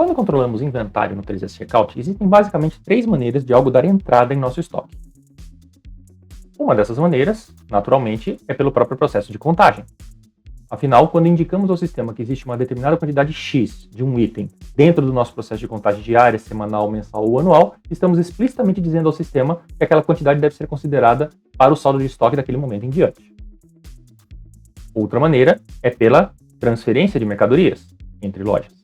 Quando controlamos inventário no 3S Checkout, existem basicamente três maneiras de algo dar entrada em nosso estoque. Uma dessas maneiras, naturalmente, é pelo próprio processo de contagem. Afinal, quando indicamos ao sistema que existe uma determinada quantidade X de um item dentro do nosso processo de contagem diária, semanal, mensal ou anual, estamos explicitamente dizendo ao sistema que aquela quantidade deve ser considerada para o saldo de estoque daquele momento em diante. Outra maneira é pela transferência de mercadorias entre lojas.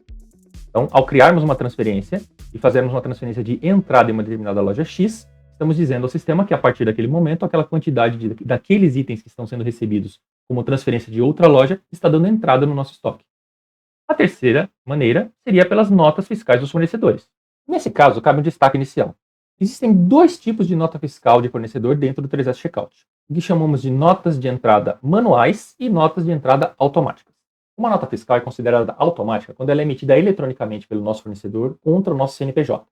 Então, ao criarmos uma transferência e fazermos uma transferência de entrada em uma determinada loja X, estamos dizendo ao sistema que a partir daquele momento, aquela quantidade daqueles itens que estão sendo recebidos como transferência de outra loja está dando entrada no nosso estoque. A terceira maneira seria pelas notas fiscais dos fornecedores. Nesse caso, cabe um destaque inicial. Existem dois tipos de nota fiscal de fornecedor dentro do 3S Checkout, o que chamamos de notas de entrada manuais e notas de entrada automáticas. Uma nota fiscal é considerada automática quando ela é emitida eletronicamente pelo nosso fornecedor contra o nosso CNPJ.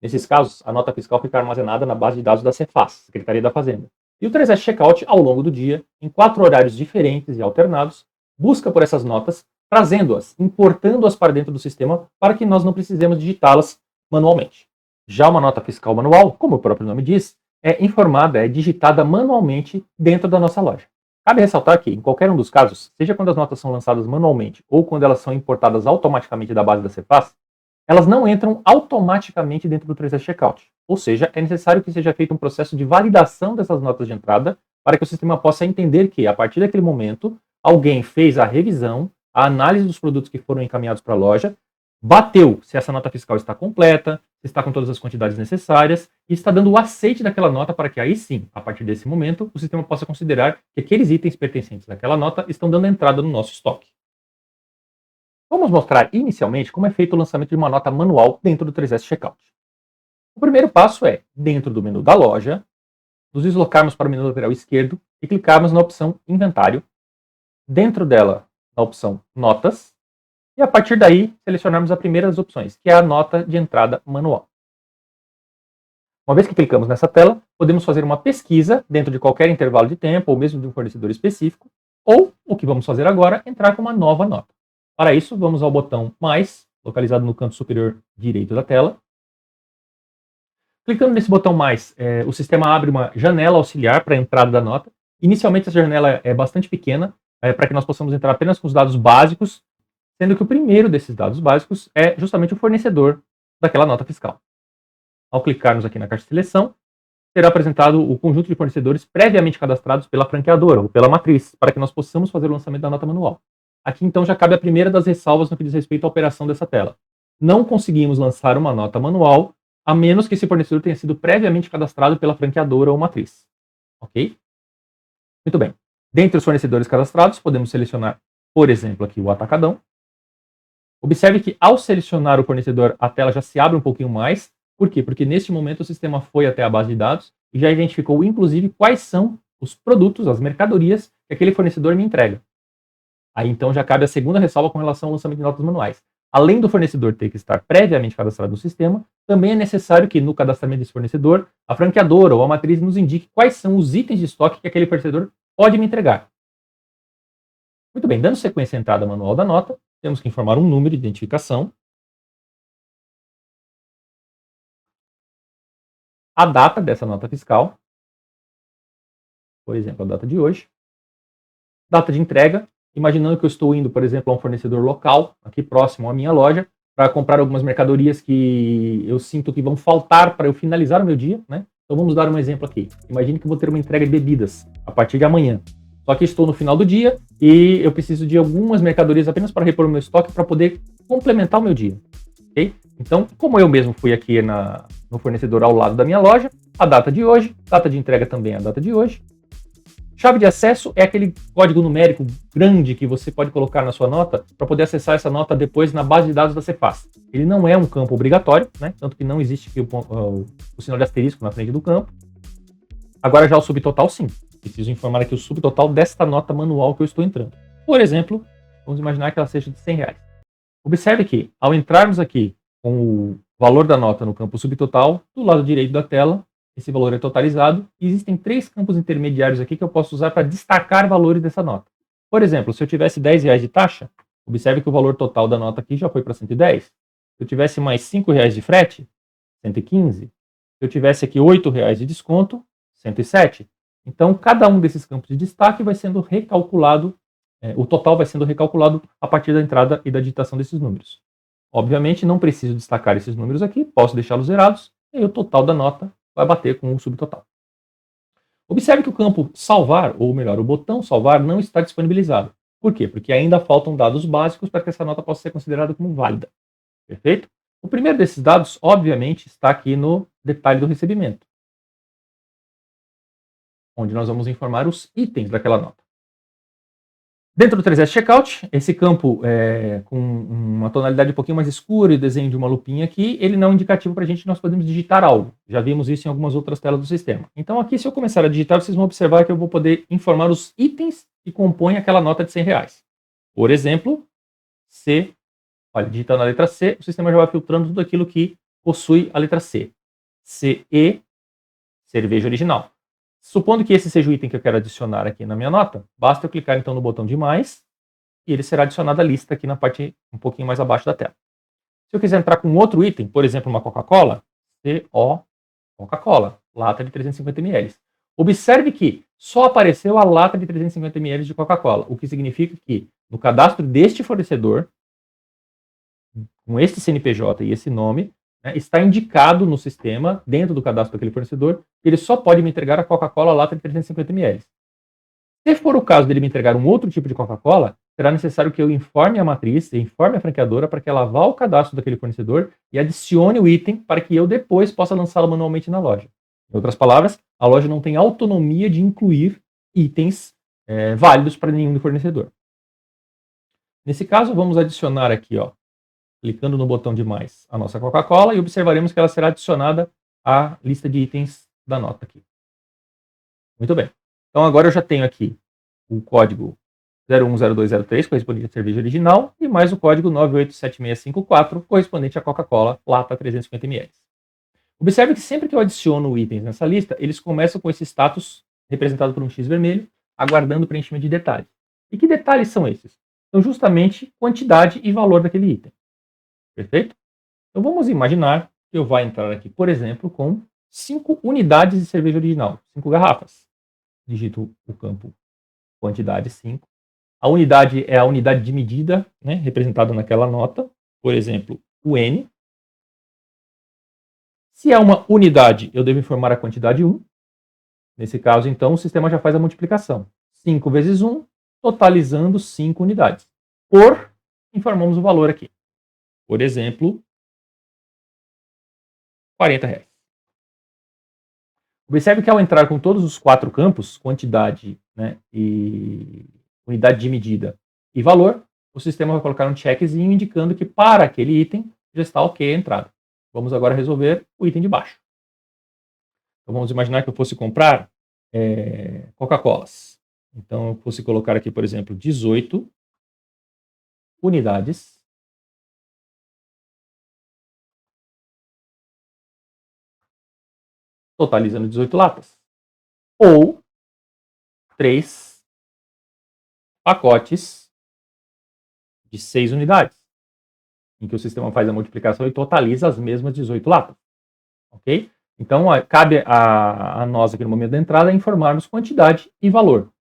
Nesses casos, a nota fiscal fica armazenada na base de dados da Cefaz, Secretaria da Fazenda. E o 3S Checkout, ao longo do dia, em 4 horários diferentes e alternados, busca por essas notas, trazendo-as, importando-as para dentro do sistema para que nós não precisemos digitá-las manualmente. Já uma nota fiscal manual, como o próprio nome diz, é informada, é digitada manualmente dentro da nossa loja. Cabe ressaltar que, em qualquer um dos casos, seja quando as notas são lançadas manualmente ou quando elas são importadas automaticamente da base da Cefaz, elas não entram automaticamente dentro do 3S Checkout. Ou seja, é necessário que seja feito um processo de validação dessas notas de entrada para que o sistema possa entender que, a partir daquele momento, alguém fez a revisão, a análise dos produtos que foram encaminhados para a loja, bateu se essa nota fiscal está completa, se está com todas as quantidades necessárias e está dando o aceite daquela nota para que aí sim, a partir desse momento, o sistema possa considerar que aqueles itens pertencentes àquela nota estão dando entrada no nosso estoque. Vamos mostrar inicialmente como é feito o lançamento de uma nota manual dentro do 3S Checkout. O primeiro passo é, dentro do menu da loja, nos deslocarmos para o menu lateral esquerdo e clicarmos na opção Inventário, dentro dela na opção Notas, e a partir daí selecionarmos a primeira das opções, que é a nota de entrada manual. Uma vez que clicamos nessa tela, podemos fazer uma pesquisa dentro de qualquer intervalo de tempo, ou mesmo de um fornecedor específico, ou, o que vamos fazer agora, entrar com uma nova nota. Para isso, vamos ao botão Mais, localizado no canto superior direito da tela. Clicando nesse botão Mais, o sistema abre uma janela auxiliar para a entrada da nota. Inicialmente, essa janela é bastante pequena, para que nós possamos entrar apenas com os dados básicos, sendo que o primeiro desses dados básicos é justamente o fornecedor daquela nota fiscal. Ao clicarmos aqui na caixa de seleção, será apresentado o conjunto de fornecedores previamente cadastrados pela franqueadora ou pela matriz, para que nós possamos fazer o lançamento da nota manual. Aqui então já cabe a primeira das ressalvas no que diz respeito à operação dessa tela. Não conseguimos lançar uma nota manual, a menos que esse fornecedor tenha sido previamente cadastrado pela franqueadora ou matriz. Ok? Muito bem. Dentre os fornecedores cadastrados, podemos selecionar, por exemplo, aqui o Atacadão. Observe que ao selecionar o fornecedor, a tela já se abre um pouquinho mais. Por quê? Porque neste momento o sistema foi até a base de dados e já identificou, inclusive, quais são os produtos, as mercadorias que aquele fornecedor me entrega. Aí então já cabe a segunda ressalva com relação ao lançamento de notas manuais. Além do fornecedor ter que estar previamente cadastrado no sistema, também é necessário que no cadastramento desse fornecedor, a franqueadora ou a matriz nos indique quais são os itens de estoque que aquele fornecedor pode me entregar. Muito bem, dando sequência à entrada manual da nota, temos que informar um número de identificação, a data dessa nota fiscal, por exemplo, a data de hoje, data de entrega, imaginando que eu estou indo, por exemplo, a um fornecedor local, aqui próximo à minha loja, para comprar algumas mercadorias que eu sinto que vão faltar para eu finalizar o meu dia, né? Então vamos dar um exemplo aqui. Imagine que eu vou ter uma entrega de bebidas a partir de amanhã. Só que estou no final do dia e eu preciso de algumas mercadorias apenas para repor o meu estoque para poder complementar o meu dia. Okay? Então, como eu mesmo fui aqui no fornecedor ao lado da minha loja, a data de hoje, data de entrega também é a data de hoje. Chave de acesso é aquele código numérico grande que você pode colocar na sua nota para poder acessar essa nota depois na base de dados da Cefaz. Ele não é um campo obrigatório, né? Tanto que não existe aqui o sinal de asterisco na frente do campo. Agora já o subtotal sim. Preciso informar aqui o subtotal desta nota manual que eu estou entrando. Por exemplo, vamos imaginar que ela seja de R$100. Observe que, ao entrarmos aqui com o valor da nota no campo subtotal, do lado direito da tela, esse valor é totalizado. E existem 3 campos intermediários aqui que eu posso usar para destacar valores dessa nota. Por exemplo, se eu tivesse R$10 de taxa, observe que o valor total da nota aqui já foi para 110. Se eu tivesse mais R$5 de frete, 115. Se eu tivesse aqui R$8 de desconto, 107. Então, cada um desses campos de destaque vai sendo recalculado, o total vai sendo recalculado a partir da entrada e da digitação desses números. Obviamente, não preciso destacar esses números aqui, posso deixá-los zerados, e aí o total da nota vai bater com o subtotal. Observe que o campo salvar, ou melhor, o botão salvar, não está disponibilizado. Por quê? Porque ainda faltam dados básicos para que essa nota possa ser considerada como válida. Perfeito? O primeiro desses dados, obviamente, está aqui no detalhe do recebimento, onde nós vamos informar os itens daquela nota. Dentro do 3S Checkout, esse campo com uma tonalidade um pouquinho mais escura e o desenho de uma lupinha aqui, ele não é um indicativo para a gente, nós podemos digitar algo. Já vimos isso em algumas outras telas do sistema. Então aqui, se eu começar a digitar, vocês vão observar que eu vou poder informar os itens que compõem aquela nota de R$100. Por exemplo, C. Olha, digitando a letra C, o sistema já vai filtrando tudo aquilo que possui a letra C. CE, cerveja original. Supondo que esse seja o item que eu quero adicionar aqui na minha nota, basta eu clicar então no botão de mais e ele será adicionado à lista aqui na parte um pouquinho mais abaixo da tela. Se eu quiser entrar com outro item, por exemplo, uma Coca-Cola, CO, Coca-Cola, lata de 350 ml. Observe que só apareceu a lata de 350 ml de Coca-Cola, o que significa que no cadastro deste fornecedor, com este CNPJ e esse nome, está indicado no sistema, dentro do cadastro daquele fornecedor, que ele só pode me entregar a Coca-Cola lata de 350 ml. Se for o caso dele me entregar um outro tipo de Coca-Cola, será necessário que eu informe a matriz, informe a franqueadora para que ela vá ao cadastro daquele fornecedor e adicione o item para que eu depois possa lançá-lo manualmente na loja. Em outras palavras, a loja não tem autonomia de incluir itens válidos para nenhum fornecedor. Nesse caso, vamos adicionar aqui, clicando no botão de mais, a nossa Coca-Cola e observaremos que ela será adicionada à lista de itens da nota aqui. Muito bem. Então agora eu já tenho aqui o código 010203, correspondente à cerveja original, e mais o código 987654, correspondente à Coca-Cola lata 350 ml. Observe que sempre que eu adiciono itens nessa lista, eles começam com esse status representado por um X vermelho, aguardando o preenchimento de detalhes. E que detalhes são esses? São justamente quantidade e valor daquele item. Perfeito? Então vamos imaginar que eu vá entrar aqui, por exemplo, com 5 unidades de cerveja original, 5 garrafas. Digito o campo quantidade 5. A unidade é a unidade de medida, representada naquela nota, por exemplo, o N. Se é uma unidade, eu devo informar a quantidade 1. Nesse caso, então, o sistema já faz a multiplicação. 5 vezes 1, totalizando 5 unidades. Por, informamos o valor aqui. Por exemplo, R$40. Observe que ao entrar com todos os 4 campos, quantidade, e unidade de medida e valor, o sistema vai colocar um checkzinho indicando que para aquele item já está ok a entrada. Vamos agora resolver o item de baixo. Então vamos imaginar que eu fosse comprar Coca-Colas. Então eu fosse colocar aqui, por exemplo, 18 unidades. Totalizando 18 latas. Ou 3 pacotes de 6 unidades, em que o sistema faz a multiplicação e totaliza as mesmas 18 latas. Ok? Então, cabe a nós aqui no momento da entrada informarmos quantidade e valor.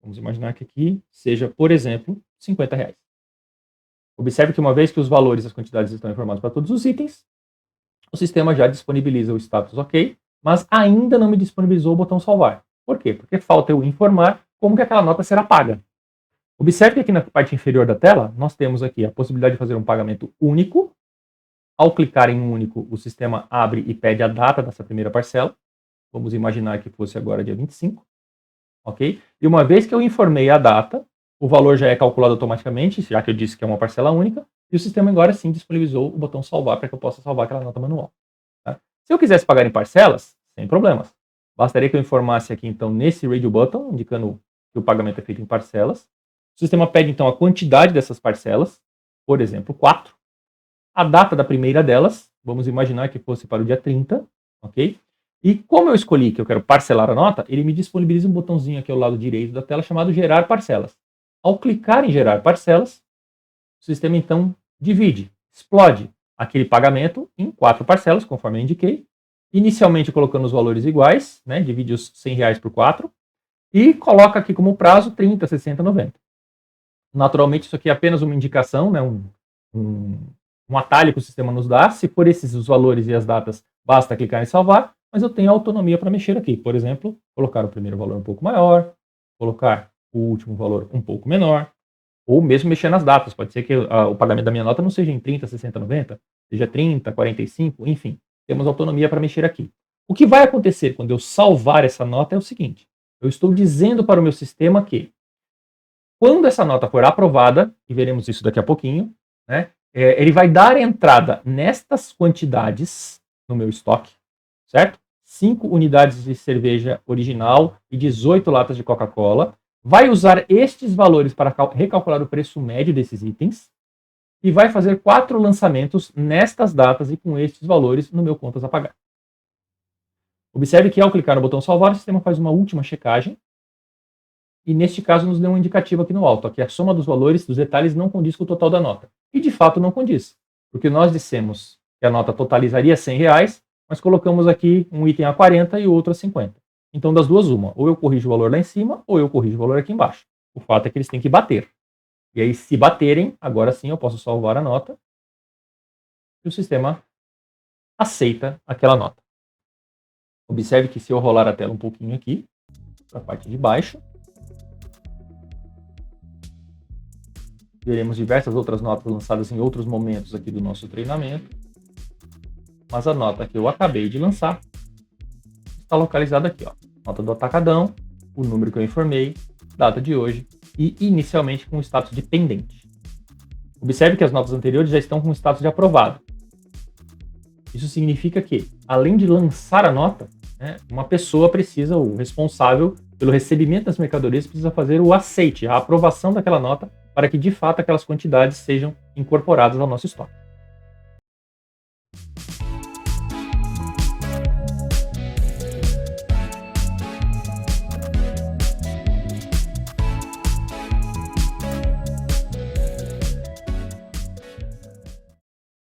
Vamos imaginar que aqui seja, por exemplo, R$50. Observe que uma vez que os valores e as quantidades estão informados para todos os itens, o sistema já disponibiliza o status OK, mas ainda não me disponibilizou o botão salvar. Por quê? Porque falta eu informar como que aquela nota será paga. Observe que aqui na parte inferior da tela, nós temos aqui a possibilidade de fazer um pagamento único. Ao clicar em um único, o sistema abre e pede a data dessa primeira parcela. Vamos imaginar que fosse agora dia 25. Ok? E uma vez que eu informei a data, o valor já é calculado automaticamente, já que eu disse que é uma parcela única, e o sistema agora sim disponibilizou o botão salvar para que eu possa salvar aquela nota manual. Tá? Se eu quisesse pagar em parcelas, sem problemas. Bastaria que eu informasse aqui então nesse Radio Button, indicando que o pagamento é feito em parcelas. O sistema pede então a quantidade dessas parcelas, por exemplo, 4. A data da primeira delas, vamos imaginar que fosse para o dia 30, ok? E como eu escolhi que eu quero parcelar a nota, ele me disponibiliza um botãozinho aqui ao lado direito da tela chamado Gerar Parcelas. Ao clicar em Gerar Parcelas, o sistema então divide explode aquele pagamento em 4 parcelas, conforme eu indiquei, inicialmente colocando os valores iguais, né, divide os R$100 por 4, e coloca aqui como prazo 30, 60, 90. Naturalmente, isso aqui é apenas uma indicação, né, um atalho que o sistema nos dá. Se for esses os valores e as datas, basta clicar em salvar, mas eu tenho autonomia para mexer aqui. Por exemplo, colocar o primeiro valor um pouco maior, colocar o último valor um pouco menor, ou mesmo mexer nas datas. Pode ser que o pagamento da minha nota não seja em 30, 60, 90, seja 30, 45, enfim. Temos autonomia para mexer aqui. O que vai acontecer quando eu salvar essa nota é o seguinte: eu estou dizendo para o meu sistema que, quando essa nota for aprovada, e veremos isso daqui a pouquinho, né, ele vai dar entrada nestas quantidades no meu estoque, certo? 5 unidades de cerveja original e 18 latas de Coca-Cola. Vai usar estes valores para recalcular o preço médio desses itens e vai fazer 4 lançamentos nestas datas e com estes valores no meu contas a pagar. Observe que ao clicar no botão salvar, o sistema faz uma última checagem e neste caso nos deu um indicativo aqui no alto. Aqui a soma dos valores dos detalhes não condiz com o total da nota. E de fato não condiz, porque nós dissemos que a nota totalizaria R$100, mas colocamos aqui um item a 40 e o outro a 50. Então, das duas, uma. Ou eu corrijo o valor lá em cima, ou eu corrijo o valor aqui embaixo. O fato é que eles têm que bater. E aí, se baterem, agora sim eu posso salvar a nota. E o sistema aceita aquela nota. Observe que se eu rolar a tela um pouquinho aqui, para a parte de baixo, veremos diversas outras notas lançadas em outros momentos aqui do nosso treinamento. Mas a nota que eu acabei de lançar está localizada aqui, ó. Nota do atacadão, o número que eu informei, data de hoje e inicialmente com o status de pendente. Observe que as notas anteriores já estão com o status de aprovado. Isso significa que, além de lançar a nota, né, uma pessoa precisa, o responsável pelo recebimento das mercadorias, precisa fazer o aceite, a aprovação daquela nota, para que de fato aquelas quantidades sejam incorporadas ao nosso estoque.